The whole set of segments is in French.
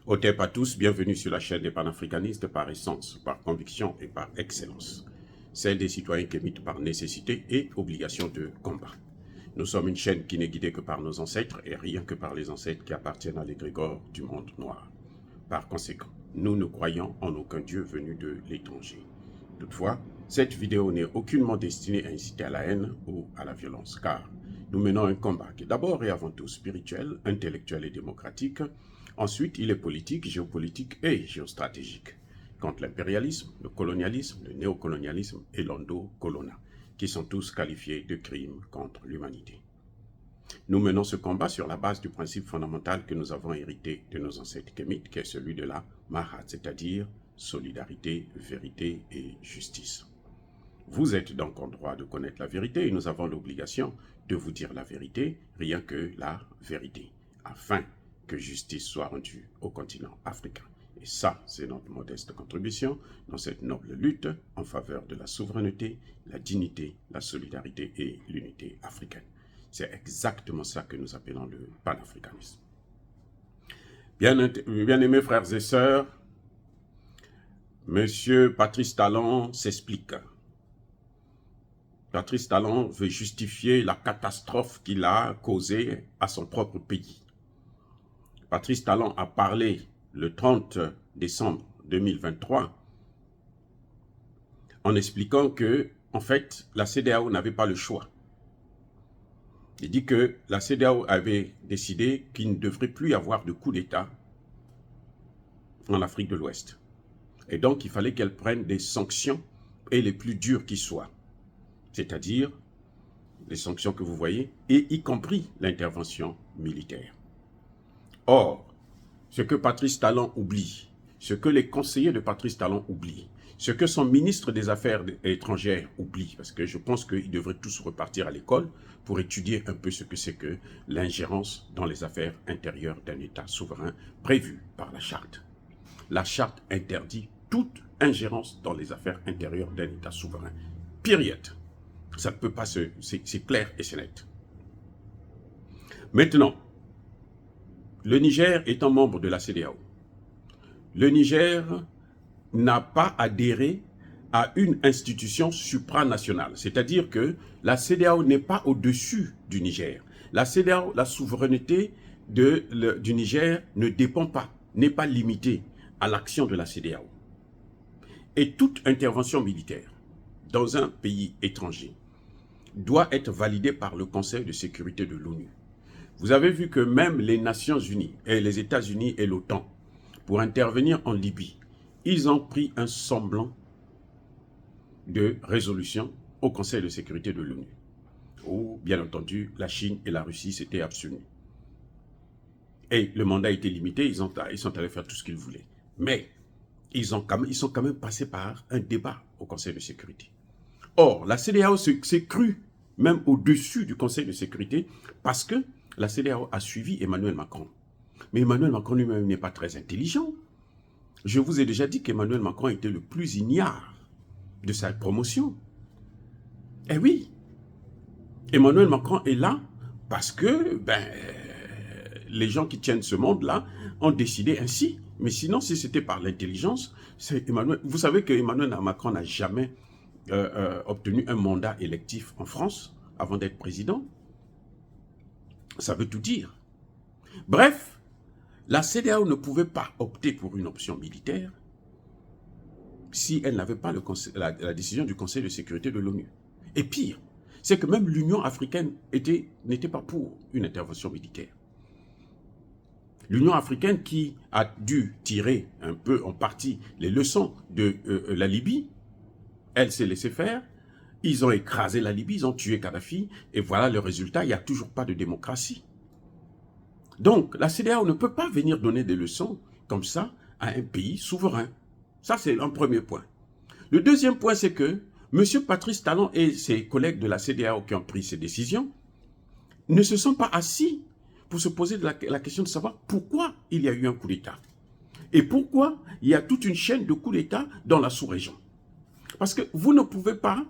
Au TEP à tous, bienvenue sur la chaîne des panafricanistes par essence, par conviction et par excellence. Celle des citoyens qui émitent par nécessité et obligation de combat. Nous sommes une chaîne qui n'est guidée que par nos ancêtres et rien que par les ancêtres qui appartiennent à l'égrégore du monde noir. Par conséquent, nous ne croyons en aucun Dieu venu de l'étranger. Toutefois, cette vidéo n'est aucunement destinée à inciter à la haine ou à la violence, car nous menons un combat qui est d'abord et avant tout spirituel, intellectuel et démocratique. Ensuite, il est politique, géopolitique et géostratégique, contre l'impérialisme, le colonialisme, le néocolonialisme et l'endo-colona, qui sont tous qualifiés de crimes contre l'humanité. Nous menons ce combat sur la base du principe fondamental que nous avons hérité de nos ancêtres kémites, qui est celui de la Mahat, c'est-à-dire solidarité, vérité et justice. Vous êtes donc en droit de connaître la vérité et nous avons l'obligation de vous dire la vérité, rien que la vérité, afin que justice soit rendue au continent africain. Et ça, c'est notre modeste contribution dans cette noble lutte en faveur de la souveraineté, la dignité, la solidarité et l'unité africaine. C'est exactement ça que nous appelons le panafricanisme. Bien-aimés frères et sœurs, Monsieur Patrice Talon s'explique. Patrice Talon veut justifier la catastrophe qu'il a causée à son propre pays. Patrice Talon a parlé le 30 décembre 2023 en expliquant que, en fait, la CEDEAO n'avait pas le choix. Il dit que la CEDEAO avait décidé qu'il ne devrait plus y avoir de coup d'État en Afrique de l'Ouest. Et donc, il fallait qu'elle prenne des sanctions et les plus dures qui soient. C'est-à-dire les sanctions que vous voyez, et y compris l'intervention militaire. Or, ce que Patrice Talon oublie, ce que les conseillers de Patrice Talon oublient, ce que son ministre des Affaires étrangères oublie, parce que je pense qu'ils devraient tous repartir à l'école pour étudier un peu ce que c'est que l'ingérence dans les affaires intérieures d'un État souverain prévu par la charte. La charte interdit toute ingérence dans les affaires intérieures d'un État souverain. Période. Ça ne peut pas se... C'est clair et c'est net. Maintenant, le Niger étant membre de la CEDEAO, le Niger n'a pas adhéré à une institution supranationale. C'est-à-dire que la CEDEAO n'est pas au-dessus du Niger. La CEDEAO, la souveraineté du Niger ne dépend pas, n'est pas limitée à l'action de la CEDEAO. Et toute intervention militaire dans un pays étranger doit être validée par le Conseil de sécurité de l'ONU. Vous avez vu que même les Nations Unies et les États-Unis et l'OTAN, pour intervenir en Libye, ils ont pris un semblant de résolution au Conseil de sécurité de l'ONU, où, bien entendu, la Chine et la Russie s'étaient abstenus. Et le mandat était limité, ils sont allés faire tout ce qu'ils voulaient. Mais ils sont quand même passés par un débat au Conseil de sécurité. Or, la CEDEAO s'est crue même au-dessus du Conseil de sécurité parce que la CEDEAO a suivi Emmanuel Macron. Mais Emmanuel Macron lui-même n'est pas très intelligent. Je vous ai déjà dit qu'Emmanuel Macron était le plus ignare de sa promotion. Eh oui, Emmanuel Macron est là parce que les gens qui tiennent ce monde-là ont décidé ainsi. Mais sinon, si c'était par l'intelligence, vous savez qu'Emmanuel Macron n'a jamais obtenu un mandat électif en France avant d'être président. Ça veut tout dire. Bref, la CEDEAO ne pouvait pas opter pour une option militaire si elle n'avait pas la décision du Conseil de sécurité de l'ONU. Et pire, c'est que même l'Union africaine n'était pas pour une intervention militaire. L'Union africaine qui a dû tirer un peu en partie les leçons de la Libye, elle s'est laissée faire, ils ont écrasé la Libye, ils ont tué Kadhafi, et voilà le résultat, il n'y a toujours pas de démocratie. Donc, la CEDEAO ne peut pas venir donner des leçons comme ça à un pays souverain. Ça, c'est un premier point. Le deuxième point, c'est que M. Patrice Talon et ses collègues de la CEDEAO qui ont pris ces décisions ne se sont pas assis pour se poser la question de savoir pourquoi il y a eu un coup d'État. Et pourquoi il y a toute une chaîne de coups d'État dans la sous-région. Parce que vous ne pouvez pas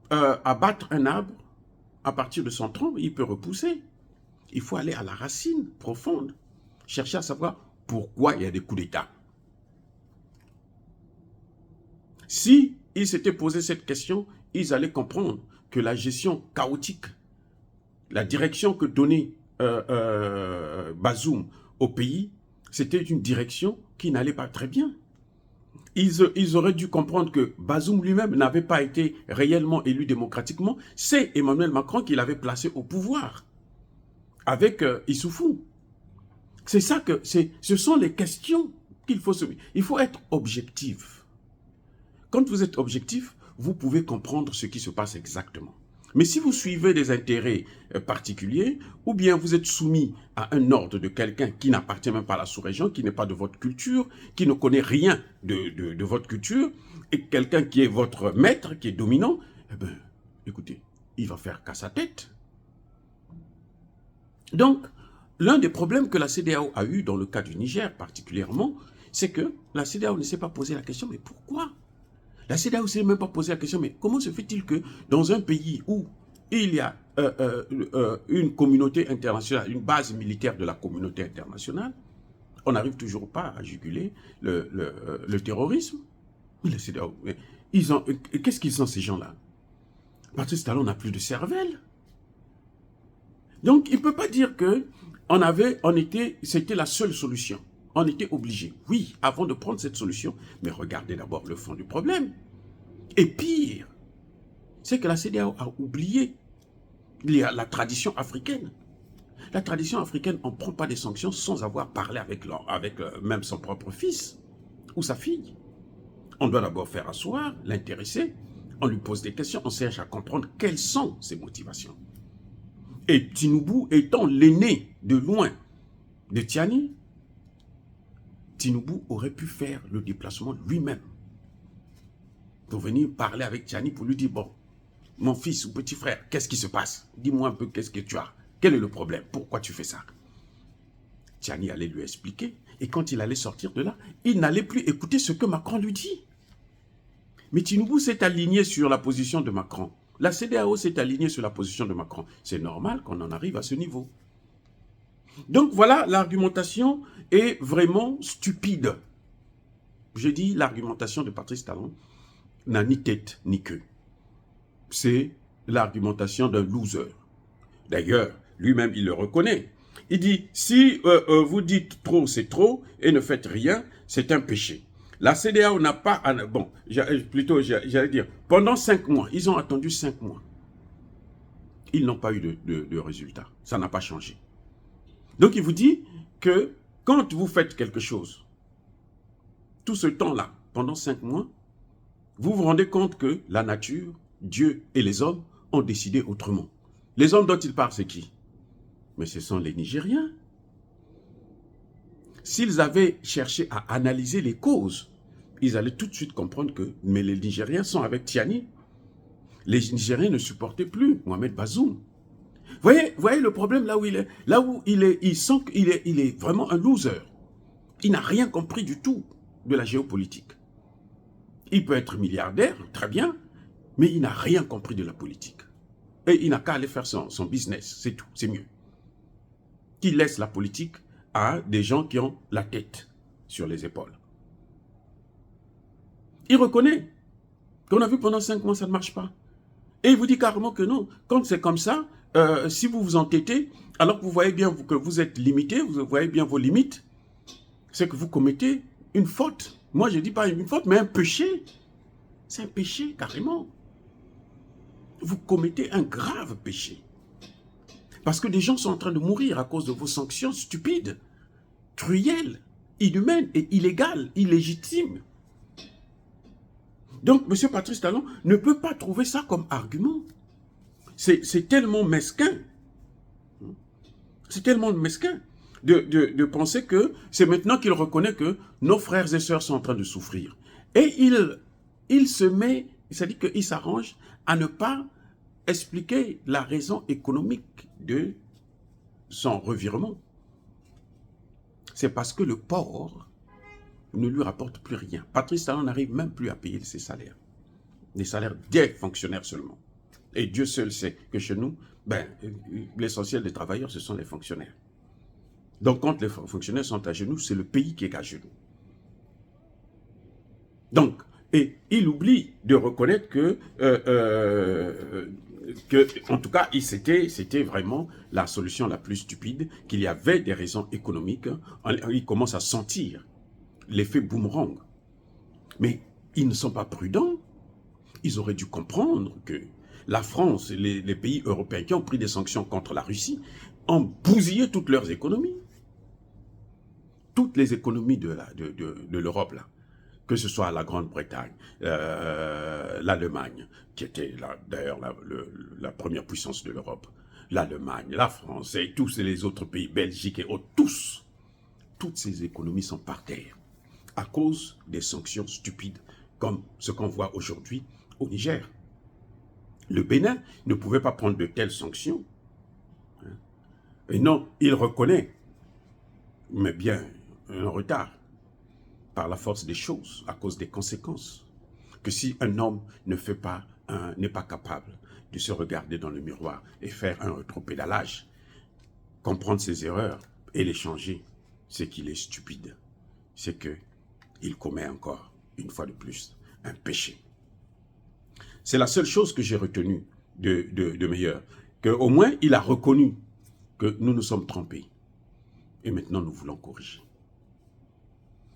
abattre un arbre à partir de son tronc, il peut repousser. Il faut aller à la racine profonde, chercher à savoir pourquoi il y a des coups d'État. Si ils s'étaient posé cette question, ils allaient comprendre que la gestion chaotique, la direction que donnait Bazoum au pays, c'était une direction qui n'allait pas très bien. Ils auraient dû comprendre que Bazoum lui-même n'avait pas été réellement élu démocratiquement. C'est Emmanuel Macron qui l'avait placé au pouvoir avec Issoufou. C'est ça que ce sont les questions qu'il faut se... Il faut être objectif. Quand vous êtes objectif, vous pouvez comprendre ce qui se passe exactement. Mais si vous suivez des intérêts particuliers, ou bien vous êtes soumis à un ordre de quelqu'un qui n'appartient même pas à la sous-région, qui n'est pas de votre culture, qui ne connaît rien de votre culture, et quelqu'un qui est votre maître, qui est dominant, eh bien, écoutez, il va faire qu'à sa tête. Donc, l'un des problèmes que la CEDEAO a eu dans le cas du Niger particulièrement, c'est que la CEDEAO ne s'est pas posé la question, mais pourquoi ? La CEDEAO ne s'est même pas posé la question, mais comment se fait-il que dans un pays où il y a une communauté internationale, une base militaire de la communauté internationale, on n'arrive toujours pas à juguler le terrorisme? La CEDEAO, qu'est-ce qu'ils ont ces gens-là? Patrice Talon n'a plus de cervelle. Donc il ne peut pas dire que c'était la seule solution. On était obligé, oui, avant de prendre cette solution, mais regardez d'abord le fond du problème. Et pire, c'est que la CEDEAO a oublié la tradition africaine. La tradition africaine, on ne prend pas des sanctions sans avoir parlé avec même son propre fils ou sa fille. On doit d'abord faire asseoir, l'intéresser, on lui pose des questions, on cherche à comprendre quelles sont ses motivations. Et Tinubu étant l'aîné de loin de Tiani, Tinubu aurait pu faire le déplacement lui-même pour venir parler avec Tiani pour lui dire, bon, mon fils ou petit frère, qu'est-ce qui se passe? Dis-moi un peu qu'est-ce que tu as. Quel est le problème? Pourquoi tu fais ça? Tiani allait lui expliquer. Et quand il allait sortir de là, il n'allait plus écouter ce que Macron lui dit. Mais Tinubu s'est aligné sur la position de Macron. La CEDEAO s'est alignée sur la position de Macron. C'est normal qu'on en arrive à ce niveau. Donc voilà, l'argumentation est vraiment stupide. Je dis l'argumentation de Patrice Talon n'a ni tête ni queue. C'est l'argumentation d'un loser. D'ailleurs, lui-même, il le reconnaît. Il dit, si vous dites trop, c'est trop, et ne faites rien, c'est un péché. La CEDEAO n'a pas... Bon, plutôt, j'allais dire, pendant 5 mois, ils ont attendu 5 mois. Ils n'ont pas eu de résultat. Ça n'a pas changé. Donc, il vous dit que quand vous faites quelque chose, tout ce temps-là, pendant 5 mois, vous vous rendez compte que la nature, Dieu et les hommes ont décidé autrement. Les hommes dont il parle, c'est qui? Mais ce sont les Nigériens. S'ils avaient cherché à analyser les causes, ils allaient tout de suite comprendre que mais les Nigériens sont avec Tiani. Les Nigériens ne supportaient plus Mohamed Bazoum. Voyez le problème là où il est. Là où il sent qu'il est vraiment un loser. Il n'a rien compris du tout de la géopolitique. Il peut être milliardaire, très bien, mais il n'a rien compris de la politique. Et il n'a qu'à aller faire son business, c'est tout, c'est mieux. Qu'il laisse la politique à des gens qui ont la tête sur les épaules. Il reconnaît qu'on a vu pendant 5 mois, ça ne marche pas. Et il vous dit carrément que non, quand c'est comme ça, si vous vous entêtez, alors que vous voyez bien que vous êtes limité, vous voyez bien vos limites, c'est que vous commettez une faute. Moi, je ne dis pas une faute, mais un péché. C'est un péché, carrément. Vous commettez un grave péché. Parce que des gens sont en train de mourir à cause de vos sanctions stupides, cruelles, inhumaines et illégales, illégitimes. Donc, M. Patrice Talon ne peut pas trouver ça comme argument. C'est tellement mesquin. C'est tellement mesquin de penser que c'est maintenant qu'il reconnaît que nos frères et sœurs sont en train de souffrir. Et il se met, c'est-à-dire qu'il s'arrange à ne pas expliquer la raison économique de son revirement. C'est parce que le port ne lui rapporte plus rien. Patrice Talon n'arrive même plus à payer ses salaires. Des salaires des fonctionnaires seulement. Et Dieu seul sait que chez nous, l'essentiel des travailleurs, ce sont les fonctionnaires. Donc, quand les fonctionnaires sont à genoux, c'est le pays qui est à genoux. Donc, et il oublie de reconnaître en tout cas, c'était vraiment la solution la plus stupide, qu'il y avait des raisons économiques. Il commence à sentir l'effet boomerang. Mais ils ne sont pas prudents. Ils auraient dû comprendre que la France et les pays européens qui ont pris des sanctions contre la Russie ont bousillé toutes leurs économies. Toutes les économies de l'Europe, là. Que ce soit la Grande-Bretagne, l'Allemagne, qui était d'ailleurs la première puissance de l'Europe, l'Allemagne, la France et tous les autres pays, Belgique et autres, toutes ces économies sont par terre à cause des sanctions stupides comme ce qu'on voit aujourd'hui au Niger. Le Bénin ne pouvait pas prendre de telles sanctions. Et non, il reconnaît, mais bien un retard, par la force des choses, à cause des conséquences, que si un homme n'est pas capable de se regarder dans le miroir et faire un rétropédalage, comprendre ses erreurs et les changer, c'est qu'il est stupide. C'est qu'il commet encore, une fois de plus, un péché. C'est la seule chose que j'ai retenue de meilleur, qu'au moins il a reconnu que nous nous sommes trompés. Et maintenant nous voulons corriger.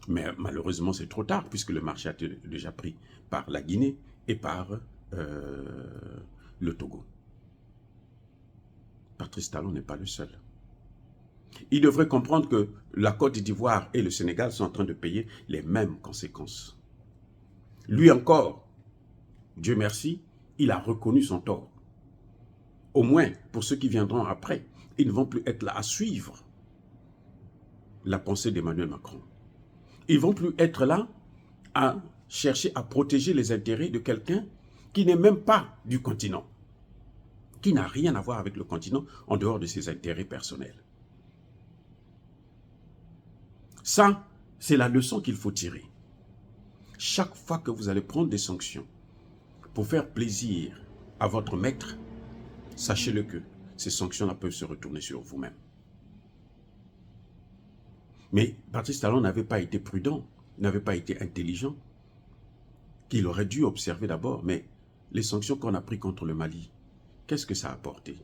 Mais malheureusement, c'est trop tard, puisque le marché a été déjà pris par la Guinée et par le Togo. Patrice Talon n'est pas le seul. Il devrait comprendre que la Côte d'Ivoire et le Sénégal sont en train de payer les mêmes conséquences. Lui encore, Dieu merci, il a reconnu son tort. Au moins, pour ceux qui viendront après, ils ne vont plus être là à suivre la pensée d'Emmanuel Macron. Ils ne vont plus être là à chercher à protéger les intérêts de quelqu'un qui n'est même pas du continent, qui n'a rien à voir avec le continent en dehors de ses intérêts personnels. Ça, c'est la leçon qu'il faut tirer. Chaque fois que vous allez prendre des sanctions pour faire plaisir à votre maître, sachez-le que ces sanctions-là peuvent se retourner sur vous-même. Mais Patrice Talon n'avait pas été prudent, n'avait pas été intelligent, qu'il aurait dû observer d'abord. Mais les sanctions qu'on a prises contre le Mali, qu'est-ce que ça a apporté?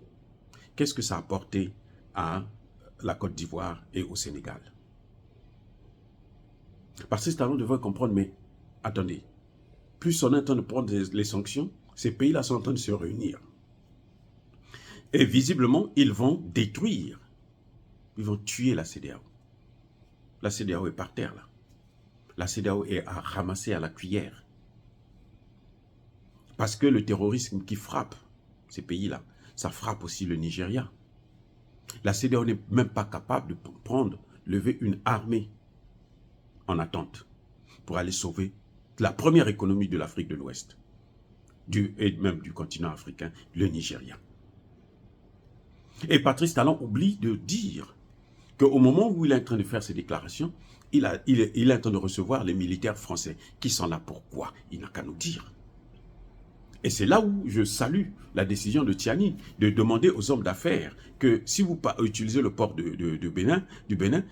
Qu'est-ce que ça a apporté à la Côte d'Ivoire et au Sénégal? Patrice Talon devrait comprendre, mais attendez, plus on est en train de prendre les sanctions, ces pays-là sont en train de se réunir. Et visiblement, ils vont détruire, ils vont tuer la CEDEAO. La CEDEAO est par terre, là. La CEDEAO est à ramasser à la cuillère. Parce que le terrorisme qui frappe ces pays-là, ça frappe aussi le Nigeria. La CEDEAO n'est même pas capable de lever une armée en attente pour aller sauver la première économie de l'Afrique de l'Ouest, et même du continent africain, le Nigeria. Et Patrice Talon oublie de dire qu'au moment où il est en train de faire ces déclarations, il est en train de recevoir les militaires français qui sont là pour quoi? Il n'a qu'à nous dire. Et c'est là où je salue la décision de Tiani de demander aux hommes d'affaires que si vous utilisez le port du Bénin,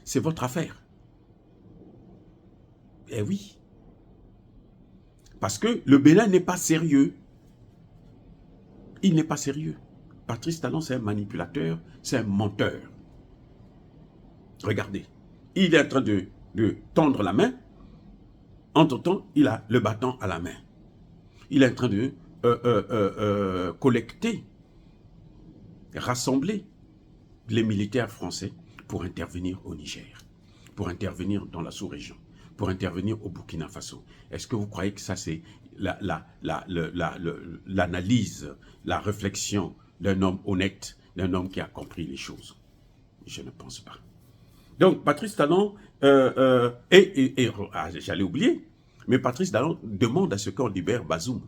c'est votre affaire. Eh oui. Parce que le Bénin n'est pas sérieux. Il n'est pas sérieux. Patrice Talon, c'est un manipulateur, c'est un menteur. Regardez, il est en train de tendre la main. Entre-temps, il a le bâton à la main. Il est en train de collecter, rassembler les militaires français pour intervenir au Niger, pour intervenir dans la sous-région, pour intervenir au Burkina Faso. Est-ce que vous croyez que ça, c'est l'analyse, la réflexion d'un homme honnête, d'un homme qui a compris les choses? Je ne pense pas. Donc, Patrice Talon, j'allais oublier, mais Patrice Talon demande à ce qu'on libère Bazoum.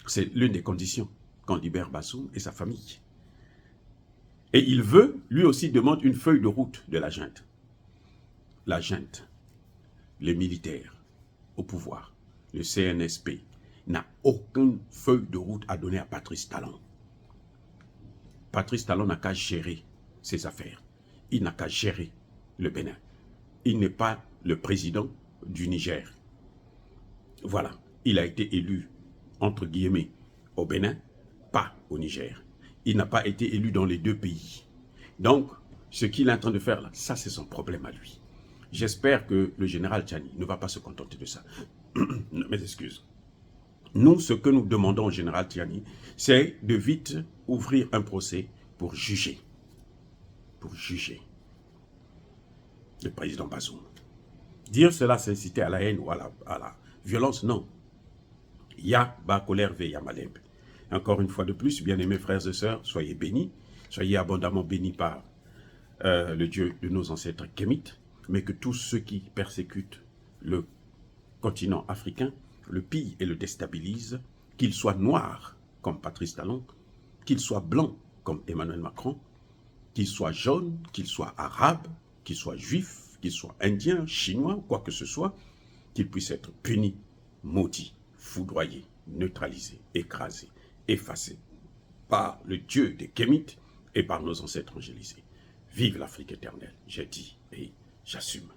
C'est l'une des conditions, qu'on libère Bazoum et sa famille. Et il veut, lui aussi demande une feuille de route de la junte. La junte, les militaires au pouvoir, le CNSP, n'a aucune feuille de route à donner à Patrice Talon. Patrice Talon n'a qu'à gérer ses affaires. il n'a qu'à gérer le Bénin. Il n'est pas le président du Niger. Voilà, il a été élu, entre guillemets, au Bénin, pas au Niger. Il n'a pas été élu dans les deux pays. Donc, ce qu'il est en train de faire là, ça c'est son problème à lui. J'espère que le général Tchani ne va pas se contenter de ça. Mes excuses. Nous, ce que nous demandons au général Tchani, c'est de vite ouvrir un procès pour juger. Pour juger le président Bazoum. Dire cela, c'est inciter à la haine ou à la violence, non. Ya ba colère ve ya malembe. Encore une fois de plus, bien-aimés frères et sœurs, soyez bénis, soyez abondamment bénis par le Dieu de nos ancêtres kémites, mais que tous ceux qui persécutent le continent africain le pillent et le déstabilisent, qu'ils soient noirs comme Patrice Talon, qu'ils soient blancs comme Emmanuel Macron, qu'ils soient jaunes, qu'ils soient arabes, qu'ils soient juifs, qu'ils soient indiens, chinois, quoi que ce soit, qu'ils puissent être punis, maudits, foudroyés, neutralisés, écrasés, effacés par le Dieu des Kémites et par nos ancêtres angélisés. Vive l'Afrique éternelle, j'ai dit et j'assume.